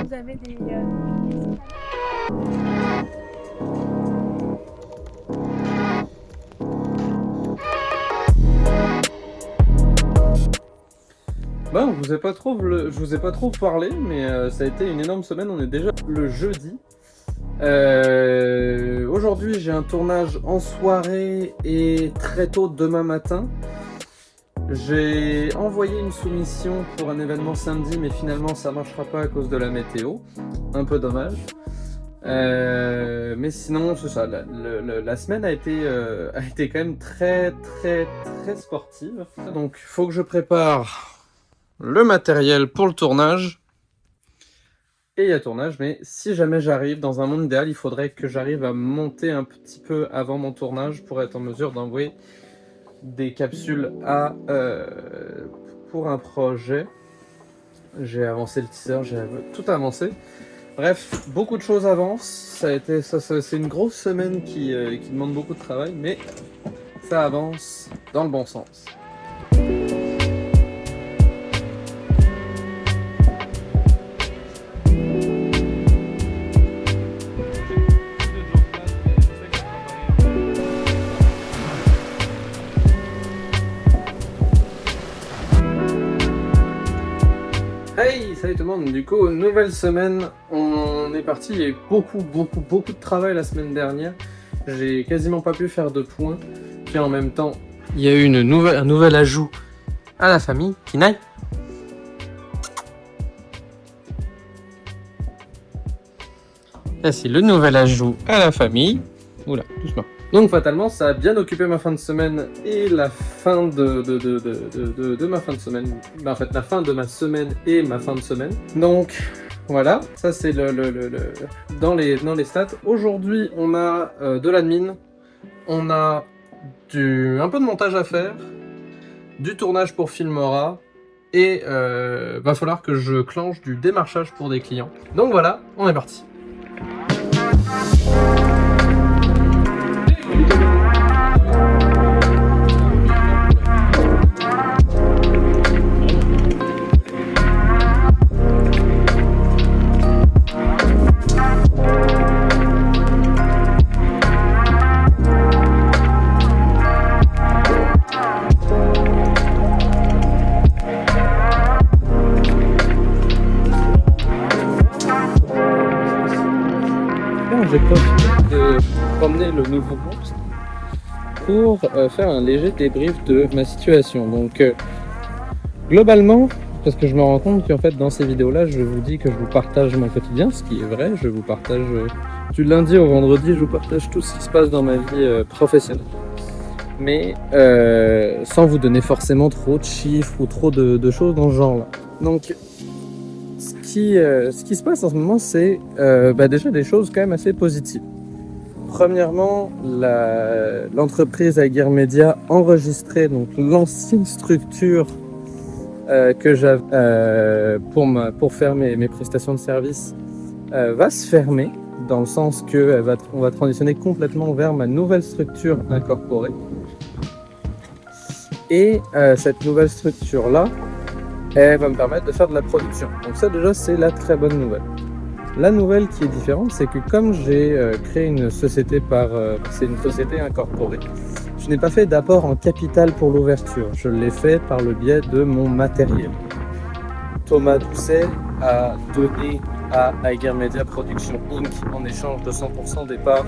vous avez des Bon, je vous ai pas trop parlé, mais ça a été une énorme semaine. On est déjà le jeudi. Aujourd'hui, j'ai un tournage en soirée et très tôt demain matin. J'ai envoyé une soumission pour un événement samedi, mais finalement ça marchera pas à cause de la météo. Un peu dommage. Mais sinon, c'est ça. La semaine a été quand même très sportive. Donc, il faut que je prépare le matériel pour le tournage. Et il y a tournage, mais si jamais j'arrive, dans un monde idéal, il faudrait que j'arrive à monter un petit peu avant mon tournage pour être en mesure d'envoyer des capsules pour un projet. J'ai avancé le teaser, j'ai tout avancé. Bref, beaucoup de choses avancent. C'est une grosse semaine qui demande beaucoup de travail, mais ça avance dans le bon sens. Hey, salut tout le monde. Du coup, nouvelle semaine, on est parti. Il y a eu beaucoup de travail la semaine dernière. J'ai quasiment pas pu faire de points. Puis en même temps, il y a eu un nouvel ajout à la famille. Kinaï. Voici le nouvel ajout à la famille. Oula, doucement. Donc fatalement, ça a bien occupé ma fin de semaine et la fin de ma fin de semaine. En fait, la fin de ma semaine et ma fin de semaine. Donc voilà, ça c'est dans les stats. Aujourd'hui, on a de l'admin, on a un peu de montage à faire, du tournage pour Filmora et va falloir que je clenche du démarchage pour des clients. Donc voilà, on est parti. J'ai profité de promener le nouveau monstre pour faire un léger débrief de ma situation. Donc globalement, parce que je me rends compte qu'en fait dans ces vidéos-là, je vous dis que je vous partage mon quotidien, ce qui est vrai. Je vous partage du lundi au vendredi, je vous partage tout ce qui se passe dans ma vie professionnelle. Mais sans vous donner forcément trop de chiffres ou trop de choses dans ce genre-là. Donc ce qui se passe en ce moment, c'est déjà des choses quand même assez positives. Premièrement, l'entreprise Aguirre Media enregistrée, donc l'ancienne structure que j'avais pour faire mes prestations de service, va se fermer, dans le sens qu'on va transitionner complètement vers ma nouvelle structure incorporée. Et cette nouvelle structure-là, elle va me permettre de faire de la production. Donc ça déjà, c'est la très bonne nouvelle. La nouvelle qui est différente, c'est que comme j'ai créé une société c'est une société incorporée, je n'ai pas fait d'apport en capital pour l'ouverture. Je l'ai fait par le biais de mon matériel. Thomas Doucet a donné à Aguirre Media Production Inc. en échange de 100% des parts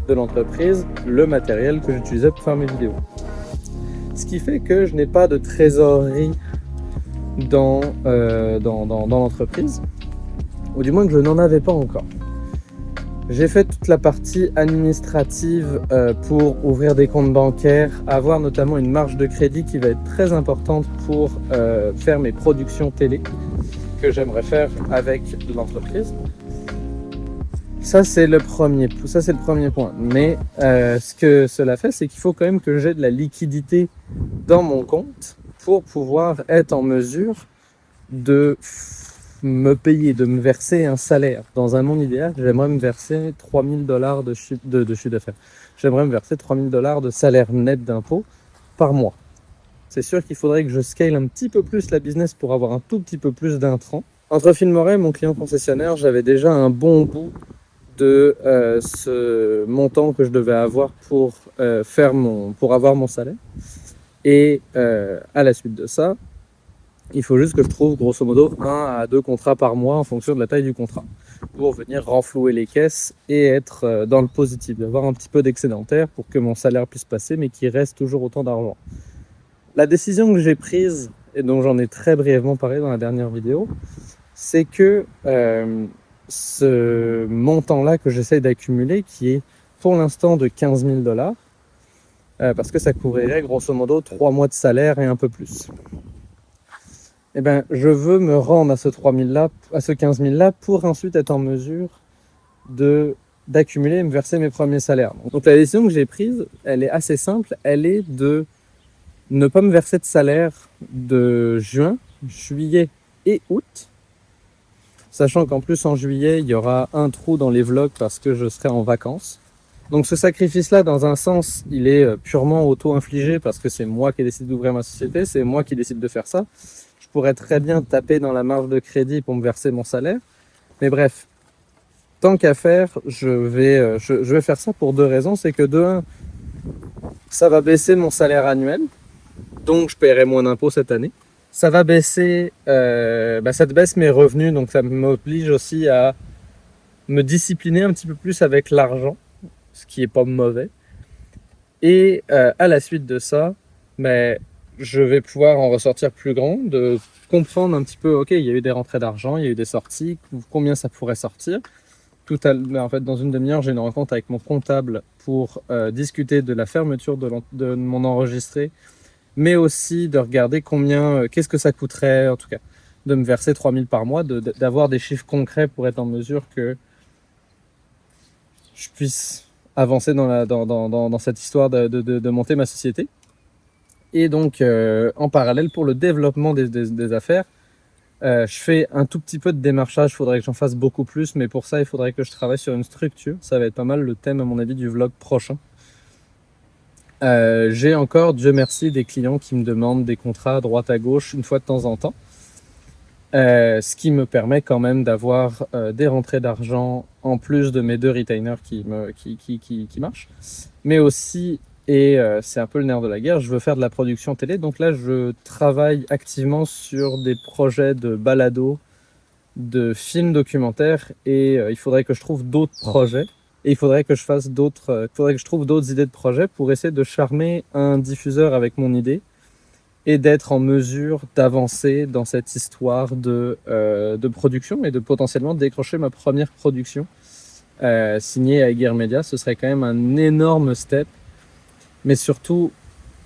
de l'entreprise le matériel que j'utilisais pour faire mes vidéos. Ce qui fait que je n'ai pas de trésorerie dans l'entreprise, ou du moins que je n'en avais pas encore. J'ai fait toute la partie administrative pour ouvrir des comptes bancaires, avoir notamment une marge de crédit qui va être très importante pour faire mes productions télé que j'aimerais faire avec l'entreprise. Ça c'est le premier point. Mais ce que cela fait, c'est qu'il faut quand même que j'ai de la liquidité dans mon compte pour pouvoir être en mesure de me payer, de me verser un salaire. Dans un monde idéal, j'aimerais me verser $3000 de chiffre d'affaires. J'aimerais me verser $3000 de salaire net d'impôt par mois. C'est sûr qu'il faudrait que je scale un petit peu plus la business pour avoir un tout petit peu plus d'intrants. Entre Filmora et mon client concessionnaire, j'avais déjà un bon bout de ce montant que je devais avoir pour avoir mon salaire. Et à la suite de ça, il faut juste que je trouve grosso modo 1 à 2 contrats par mois en fonction de la taille du contrat pour venir renflouer les caisses et être dans le positif, d'avoir un petit peu d'excédentaire pour que mon salaire puisse passer mais qu'il reste toujours autant d'argent. La décision que j'ai prise et dont j'en ai très brièvement parlé dans la dernière vidéo, c'est que ce montant-là que j'essaye d'accumuler, qui est pour l'instant de 15 000 $, parce que ça couvrirait grosso modo 3 mois de salaire et un peu plus. Eh ben, je veux me rendre à ce 15 000 là pour ensuite être en mesure d'accumuler et me verser mes premiers salaires. Donc la décision que j'ai prise, elle est assez simple, elle est de ne pas me verser de salaire de juin, juillet et août, sachant qu'en plus en juillet, il y aura un trou dans les vlogs parce que je serai en vacances. Donc ce sacrifice-là, dans un sens, il est purement auto-infligé parce que c'est moi qui décide d'ouvrir ma société, c'est moi qui décide de faire ça. Je pourrais très bien taper dans la marge de crédit pour me verser mon salaire. Mais bref, tant qu'à faire, je vais faire ça pour 2 raisons. C'est que de 1, ça va baisser mon salaire annuel, donc je paierai moins d'impôts cette année. Ça va baisser, ça baisse mes revenus, donc ça m'oblige aussi à me discipliner un petit peu plus avec l'argent, ce qui est pas mauvais. Et à la suite de ça, je vais pouvoir en ressortir plus grand, de comprendre un petit peu, ok, il y a eu des rentrées d'argent, il y a eu des sorties, combien ça pourrait sortir. En fait, dans une demi-heure, j'ai une rencontre avec mon comptable pour discuter de la fermeture de mon enregistré, mais aussi de regarder qu'est-ce que ça coûterait, en tout cas, de me verser 3 000 par mois, d'avoir des chiffres concrets pour être en mesure que je puisse avancer dans cette histoire de monter ma société. Et donc, en parallèle, pour le développement des affaires, je fais un tout petit peu de démarchage. Il faudrait que j'en fasse beaucoup plus, mais pour ça, il faudrait que je travaille sur une structure. Ça va être pas mal le thème, à mon avis, du vlog prochain. J'ai encore, Dieu merci, des clients qui me demandent des contrats à droite à gauche une fois de temps en temps. Ce qui me permet quand même d'avoir des rentrées d'argent en plus de mes 2 retainers qui marchent. Mais aussi, et c'est un peu le nerf de la guerre, je veux faire de la production télé. Donc là, je travaille activement sur des projets de balado, de films documentaires, et il faudrait que je trouve d'autres projets. Et il faudrait que je trouve d'autres idées de projets pour essayer de charmer un diffuseur avec mon idée et d'être en mesure d'avancer dans cette histoire de production et de potentiellement décrocher ma première production signée à Aguirre Media. Ce serait quand même un énorme step, mais surtout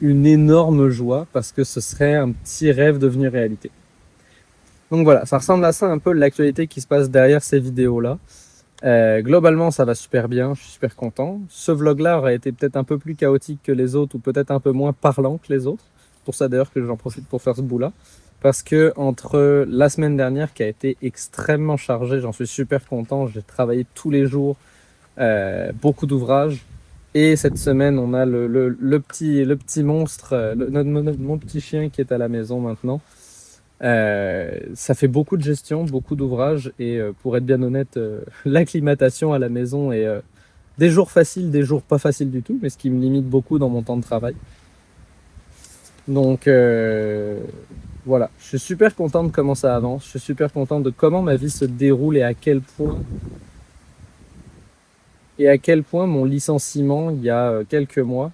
une énorme joie parce que ce serait un petit rêve devenu réalité. Donc voilà, ça ressemble à ça un peu l'actualité qui se passe derrière ces vidéos-là. Globalement, ça va super bien, je suis super content. Ce vlog-là aurait été peut-être un peu plus chaotique que les autres ou peut-être un peu moins parlant que les autres. Pour ça d'ailleurs que j'en profite pour faire ce bout-là. Parce que entre la semaine dernière qui a été extrêmement chargée, j'en suis super content, j'ai travaillé tous les jours, beaucoup d'ouvrages. Et cette semaine, on a le petit monstre, mon petit chien qui est à la maison maintenant. Ça fait beaucoup de gestion, beaucoup d'ouvrages et pour être bien honnête, l'acclimatation à la maison est des jours faciles, des jours pas faciles du tout, mais ce qui me limite beaucoup dans mon temps de travail. Donc voilà, je suis super content de comment ça avance, je suis super content de comment ma vie se déroule et à quel point mon licenciement il y a quelques mois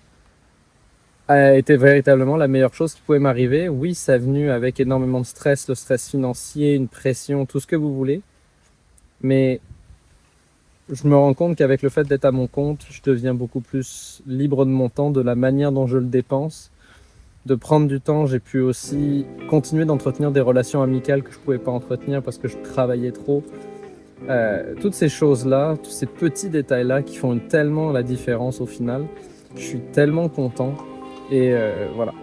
a été véritablement la meilleure chose qui pouvait m'arriver. Oui, ça est venu avec énormément de stress, le stress financier, une pression, tout ce que vous voulez. Mais je me rends compte qu'avec le fait d'être à mon compte, je deviens beaucoup plus libre de mon temps, de la manière dont je le dépense, de prendre du temps. J'ai pu aussi continuer d'entretenir des relations amicales que je ne pouvais pas entretenir parce que je travaillais trop. Toutes ces choses-là, tous ces petits détails-là qui font tellement la différence au final, je suis tellement content. Et voilà.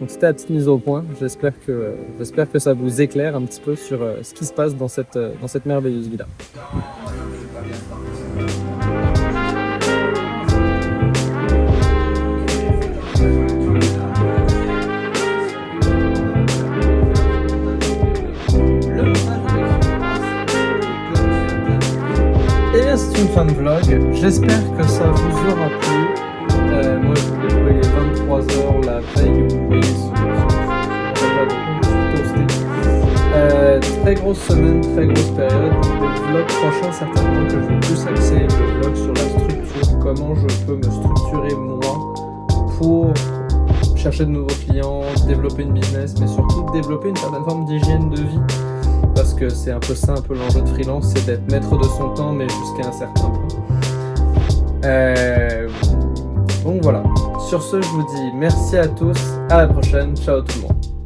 Donc c'était la petite mise au point. J'espère que ça vous éclaire un petit peu sur ce qui se passe dans cette merveilleuse vie-là. Le montage une fin de vlog. J'espère que ça vous aura plu. Moi, je vous ai trouvé les 23 heures la veille où vous voyez très grosse semaine, très grosse période. Le vlog prochain, certainement que je vais plus axer le vlog sur la structure, comment je peux me structurer moi pour chercher de nouveaux clients, développer une business, mais surtout développer une certaine forme d'hygiène de vie. Parce que c'est un peu ça, un peu l'enjeu de freelance, c'est d'être maître de son temps, mais jusqu'à un certain point. Donc voilà. Sur ce, je vous dis merci à tous, à la prochaine, ciao tout le monde.